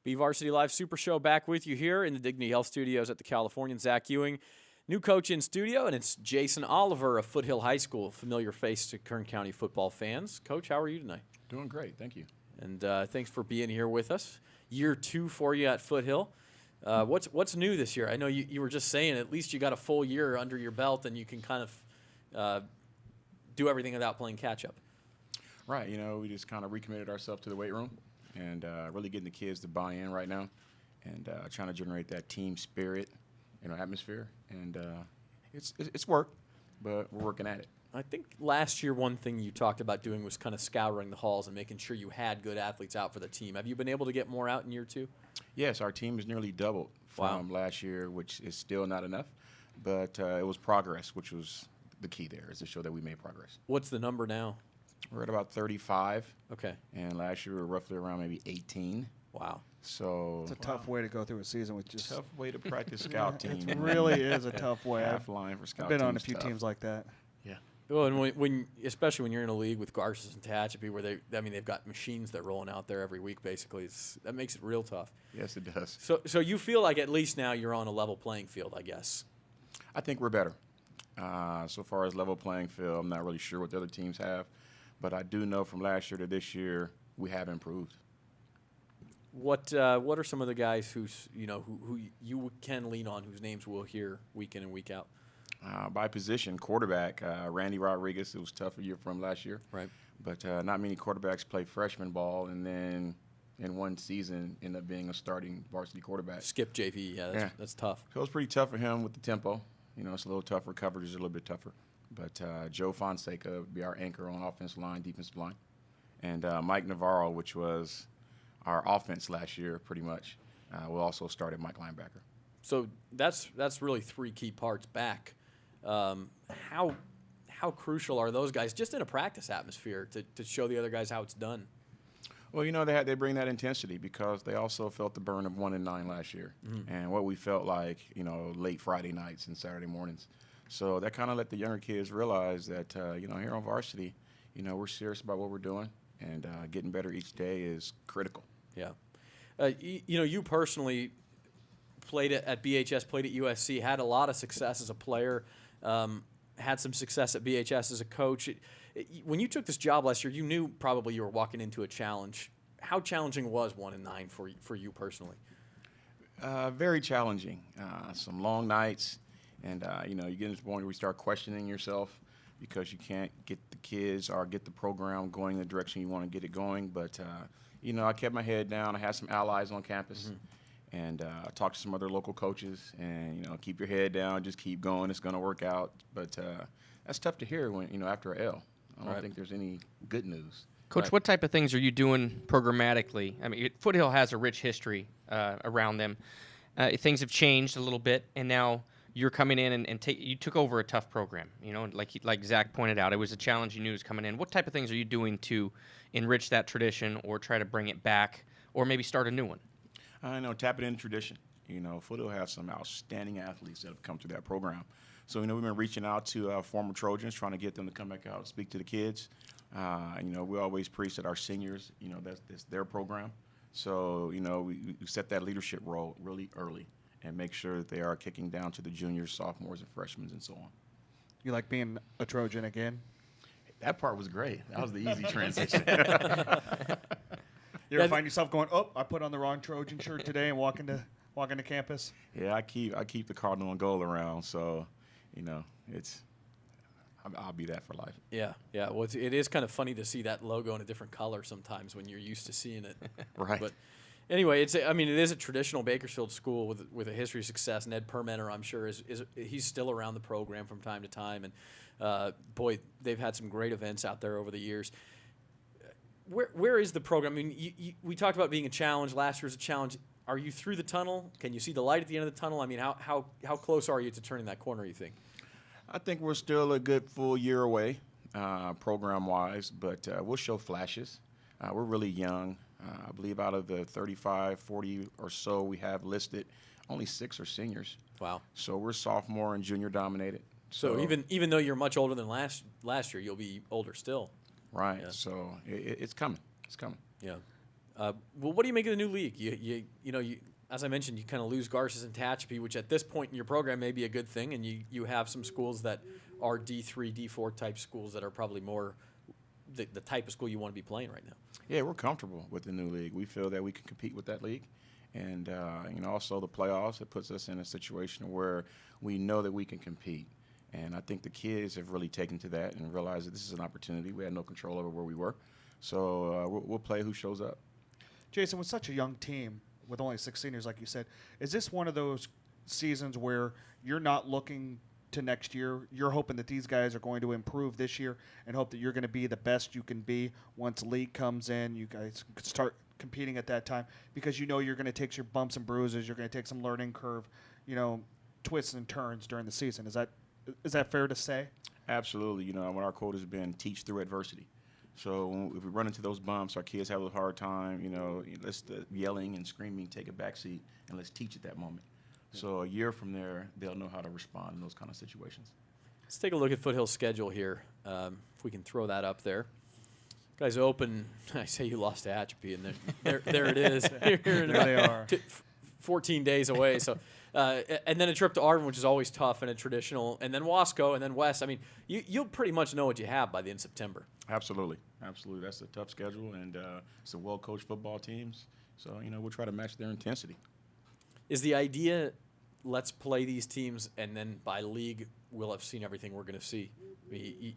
BVarsity Live Super Show back with you here in the Dignity Health Studios at the Californian. Zach Ewing, new coach in studio, and it's Jason Oliver of Foothill High School, familiar face to Kern County football fans. Coach, how are you tonight? Doing great, thank you. And thanks for being here with us. Year 2 for you at Foothill. What's new this year? I know you were just saying at least you got a full year under your belt and you can kind of do everything without playing catch-up. Right, we just kind of recommitted ourselves to the weight room and really getting the kids to buy in right now and trying to generate that team spirit, atmosphere. And it's work, but we're working at it. I think last year one thing you talked about doing was kind of scouring the halls and making sure you had good athletes out for the team. Have you been able to get more out in year 2? Yes, our team has nearly doubled from last year, which is still not enough, but it was progress, which was the key there, is to show that we made progress. What's the number now? We're at about 35. Okay. And last year we were roughly around maybe 18. Wow. So it's a tough way to go through a season with just tough way to practice scout team. It really is a tough way. Half line for scout. I've been on a few teams like that. Yeah. Well, and especially when you're in a league with Garces and Tehachapi, where they've got machines that are rolling out there every week. Basically, that makes it real tough. Yes, it does. So you feel like at least now you're on a level playing field, I guess. I think we're better. So far as level playing field, I'm not really sure what the other teams have, but I do know from last year to this year we have improved. What are some of the guys who you can lean on, whose names we'll hear week in and week out? By position, quarterback, Randy Rodriguez. It was tough a year from last year. Right. But not many quarterbacks play freshman ball and then in one season end up being a starting varsity quarterback. Skip JV, that's tough. So it was pretty tough for him with the tempo. It's a little tougher. Coverage is a little bit tougher. But Joe Fonseca would be our anchor on offensive line, defensive line. And Mike Navarro, which was our offense last year pretty much, will also start at Mike linebacker. So that's really 3 key parts back. How crucial are those guys just in a practice atmosphere to show the other guys how it's done? Well, they bring that intensity because they also felt the burn of 1-9 last year, and what we felt like, late Friday nights and Saturday mornings. So that kind of let the younger kids realize that, here on varsity, we're serious about what we're doing, and getting better each day is critical. Yeah. You personally played at BHS, played at USC, had a lot of success as a player, had some success at BHS as a coach. When you took this job last year, you knew probably you were walking into a challenge. How challenging was 1-9 for you personally? Very challenging. Some long nights, and you get to the point where you start questioning yourself because you can't get the kids or get the program going in the direction you want to get it going. But I kept my head down. I had some allies on campus. And talk to some other local coaches, and keep your head down, just keep going. It's going to work out. But that's tough to hear when after a L. I don't think there's any good news. Coach, what type of things are you doing programmatically? I mean, Foothill has a rich history around them. Things have changed a little bit, and now you're coming in and you took over a tough program. Like Zach pointed out, it was a challenge you knew was coming in. What type of things are you doing to enrich that tradition, or try to bring it back, or maybe start a new one? I know, tapping into tradition. Foothill has some outstanding athletes that have come through that program. So, we've been reaching out to former Trojans, trying to get them to come back out and speak to the kids. We always preach that our seniors, that's their program. So, we set that leadership role really early and make sure that they are kicking down to the juniors, sophomores, and freshmen, and so on. You like being a Trojan again? That part was great. That was the easy transition. You ever find yourself going, "Oh, I put on the wrong Trojan shirt today," and walk into campus? Yeah, I keep the cardinal and gold around, so I'll be that for life. Yeah. Well, it is kind of funny to see that logo in a different color sometimes when you're used to seeing it. Right. But anyway, it is a traditional Bakersfield school with a history of success. Ned Permenter, I'm sure, he's still around the program from time to time, and they've had some great events out there over the years. Where is the program? I mean, we talked about being a challenge. Last year was a challenge. Are you through the tunnel? Can you see the light at the end of the tunnel? I mean, how close are you to turning that corner, you think? I think we're still a good full year away, program-wise, but we'll show flashes. We're really young. I believe out of the 35, 40 or so we have listed, only 6 are seniors. Wow. So we're sophomore and junior dominated. So even though you're much older than last year, you'll be older still. Right. Yeah. So it's coming. It's coming. Yeah. Well, what do you make of the new league? You as I mentioned, you kind of lose Garces and Tehachapi, which at this point in your program may be a good thing, and you have some schools that are D3, D4 type schools that are probably more the type of school you want to be playing right now. Yeah, we're comfortable with the new league. We feel that we can compete with that league. And, also the playoffs, it puts us in a situation where we know that we can compete. And I think the kids have really taken to that and realized that this is an opportunity. We had no control over where we were. So we'll play who shows up. Jason, with such a young team, with only 6 seniors, like you said, is this one of those seasons where you're not looking to next year? You're hoping that these guys are going to improve this year and hope that you're going to be the best you can be once league comes in. You guys can start competing at that time because you know you're going to take your bumps and bruises. You're going to take some learning curve, twists and turns during the season. Is that fair to say? Absolutely. What our quote has been, teach through adversity. So if we run into those bumps, our kids have a hard time, let's yelling and screaming take a back seat and let's teach at that moment. So a year from there, they'll know how to respond in those kind of situations. Let's take a look at Foothill's schedule here. If we can throw that up there. Guys open, I say you lost to Tehachapi, and there it is. There they are. 14 days away. So, and then a trip to Arvin, which is always tough and a traditional, and then Wasco, and then West. I mean, you'll pretty much know what you have by the end of September. Absolutely. That's a tough schedule, and it's a well-coached football teams. So, we'll try to match their intensity. Is the idea, let's play these teams, and then by league, we'll have seen everything we're going to see? I mean,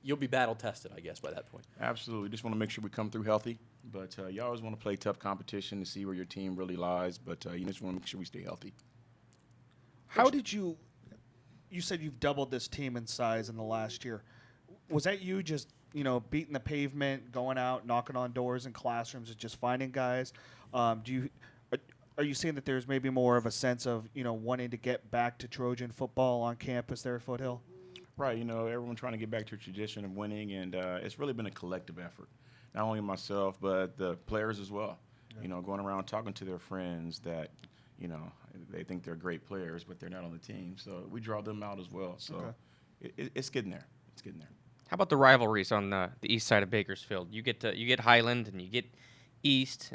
you'll be battle tested, I guess, by that point. Absolutely. Just want to make sure we come through healthy. But you always want to play tough competition to see where your team really lies. But you just want to make sure we stay healthy. How did you said you've doubled this team in size in the last year. Was that you just, beating the pavement, going out, knocking on doors in classrooms, and just finding guys? Are you seeing that there's maybe more of a sense of, wanting to get back to Trojan football on campus there at Foothill? Right. Everyone trying to get back to a tradition of winning, and it's really been a collective effort. Not only myself, but the players as well. Yeah. Going around talking to their friends that, they think they're great players, but they're not on the team. So we draw them out as well. So it's getting there. It's getting there. How about the rivalries on the east side of Bakersfield? You get Highland and you get East,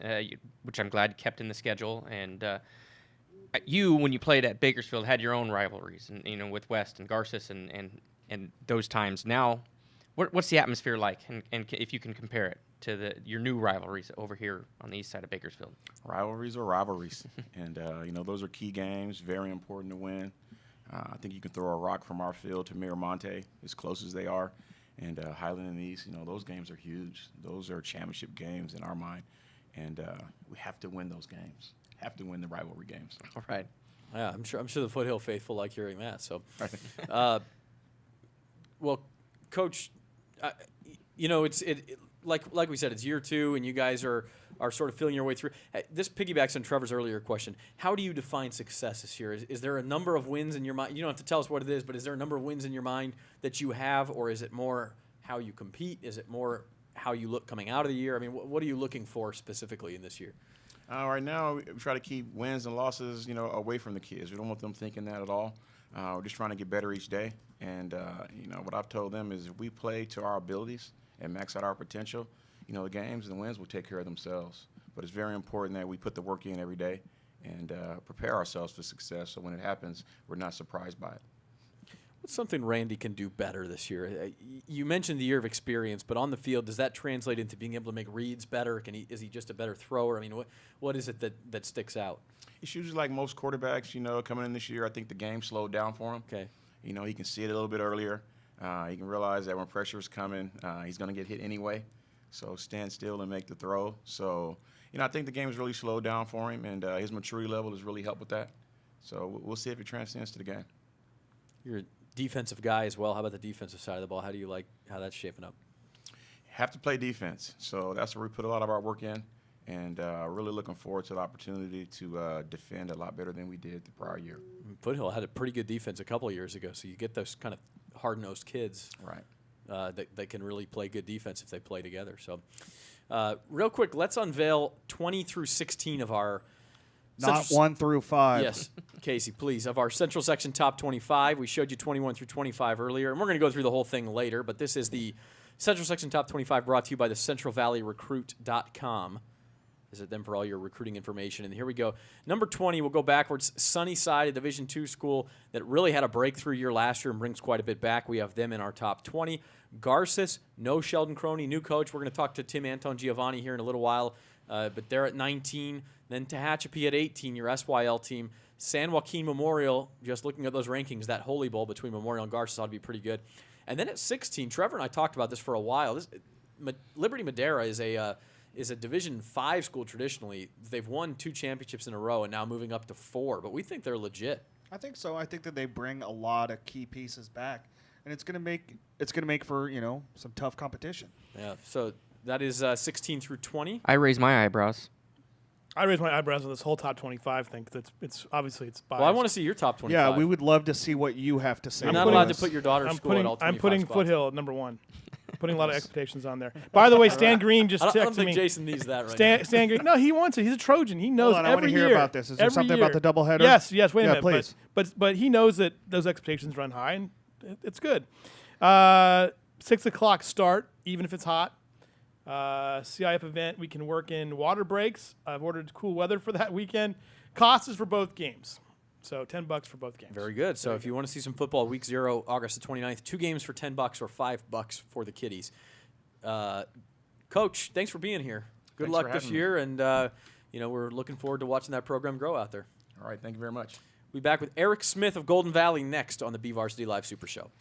which I'm glad kept in the schedule. And you, when you played at Bakersfield, had your own rivalries, and with West and Garces and those times. Now, what's the atmosphere like? And if you can compare it to your new rivalries over here on the east side of Bakersfield. Rivalries are rivalries. And, those are key games, very important to win. I think you can throw a rock from our field to Miramonte, as close as they are. And Highland and East, those games are huge. Those are championship games in our mind. And we have to win those games. Have to win the rivalry games. All right. Yeah, I'm sure the Foothill faithful like hearing that. So, well, Coach, it's like we said, it's year 2, and you guys are sort of feeling your way through. This piggybacks on Trevor's earlier question. How do you define success this year? Is there a number of wins in your mind? You don't have to tell us what it is, but is there a number of wins in your mind that you have, or is it more how you compete? Is it more how you look coming out of the year? I mean, what are you looking for specifically in this year? Right now, we try to keep wins and losses, away from the kids. We don't want them thinking that at all. We're just trying to get better each day. And, what I've told them is if we play to our abilities and max out our potential, the games and the wins will take care of themselves. But it's very important that we put the work in every day and prepare ourselves for success so when it happens, we're not surprised by it. What's something Randy can do better this year? You mentioned the year of experience, but on the field, does that translate into being able to make reads better? Is he just a better thrower? I mean, what is it that sticks out? It's usually like most quarterbacks, coming in this year, I think the game slowed down for him. Okay. He can see it a little bit earlier. He can realize that when pressure is coming, he's going to get hit anyway. So stand still and make the throw. So, I think the game has really slowed down for him, and his maturity level has really helped with that. So we'll see if it transcends to the game. You're a defensive guy as well. How about the defensive side of the ball? How do you like how that's shaping up? Have to play defense. So that's where we put a lot of our work in, and really looking forward to the opportunity to defend a lot better than we did the prior year. Foothill had a pretty good defense a couple of years ago, so you get those kind of hard-nosed kids. Right. That can really play good defense if they play together. So, real quick, let's unveil 20 through 16 of our Not 1 through 5. Yes, Casey, please. Of our Central Section Top 25, we showed you 21 through 25 earlier, and we're going to go through the whole thing later, but this is the Central Section Top 25 brought to you by the CentralValleyRecruit.com. Visit them for all your recruiting information. And here we go. Number 20, we'll go backwards. Sunnyside, a Division II school that really had a breakthrough year last year and brings quite a bit back. We have them in our top 20. Garces, no Sheldon Croney, new coach. We're going to talk to Tim Anton Giovanni here in a little while, but they're at 19. Then Tehachapi at 18, your SYL team. San Joaquin Memorial, just looking at those rankings, that Holy Bowl between Memorial and Garces ought to be pretty good. And then at 16, Trevor and I talked about this for a while. Liberty Madera is a Division V school traditionally. They've won 2 championships in a row and now moving up to 4, but we think they're legit. I think so. I think that they bring a lot of key pieces back, and it's going to make for some tough competition. Yeah. So that is 16 through 20. I raise my eyebrows. I raise my eyebrows on this whole top 25 thing because it's obviously biased. Well, I want to see your top 25. Yeah, we would love to see what you have to say. You're not allowed to put your daughter's school at all 25 I'm putting spots. Foothill at number 1. Putting a lot of expectations on there. By the way, Stan Green just I texted don't think me. Jason needs that right now. Stan Green. No, he wants it. He's a Trojan. He knows Hold on, I want every to hear year. about this. Is there every something year. about the doubleheader? Yes. Wait a minute. Please. But he knows that those expectations run high, and it's good. 6 o'clock start, even if it's hot. CIF event. We can work in water breaks. I've ordered cool weather for that weekend. Cost is for both games. So $10 for both games. Very good. So if you want to see some football, week 0, August the 29th, 2 games for $10 or $5 for the kiddies. Coach, thanks for being here. Good Thanks luck for this having me. year, and we're looking forward to watching that program grow out there. All right, thank you very much. We'll be back with Eric Smith of Golden Valley next on the BVarsity Live Super Show.